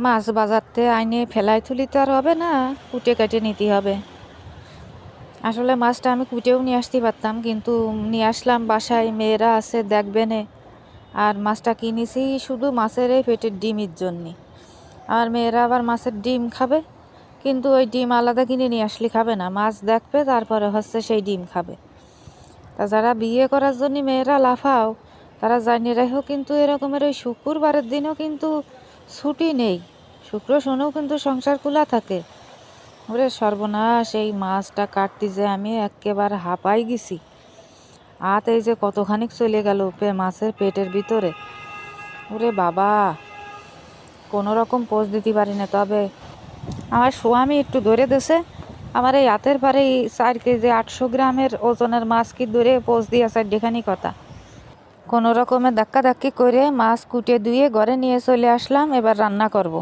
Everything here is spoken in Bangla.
মাছ বাজারতে আইনে ফেলাই তুলি তো আর হবে না, কুটে কেটে নিতে হবে। আসলে মাছটা আমি কুটেও নিয়ে আসতে পারতাম, কিন্তু নিয়ে আসলাম বাসায়, মেয়েরা আছে দেখবে নে। আর মাছটা কিনেছি শুধু মাছের এই পেটের ডিমের জন্যে। আর মেয়েরা আবার মাছের ডিম খাবে, কিন্তু ওই ডিম আলাদা কিনে নিয়ে আসলে খাবে না, মাছ দেখবে তারপরে হচ্ছে সেই ডিম খাবে। তা যারা বিয়ে করার জন্য মেয়েরা লাফাও, তারা জানিয়ে রাখো কিন্তু এরকমের ওই শুক্রবারের দিনও কিন্তু ছুটি নেই, শুক্র শনিও কিন্তু সংসার খোলা থাকে। ওরে সর্বনাশ, এই মাছটা কাটতে যে আমি একেবারে হাঁপাই গেছি। এই যে কতখানিক চলে গেল মাছের পেটের ভিতরে। ওরে বাবা, কোনো রকম পোজ দিতে পারি না। তবে আমার স্বামী একটু ধরে দেছে, আমার এই হাতের পারে 4 কেজি 800 গ্রামের ওজনের মাছ কি ধরে পোজ দিয়ে দেখানি কথা। কোনো রকমে ধাক্কা ধাক্কি করে মাছ কুটে ধুয়ে ঘরে নিয়ে চলে আসলাম, এবার রান্না করব।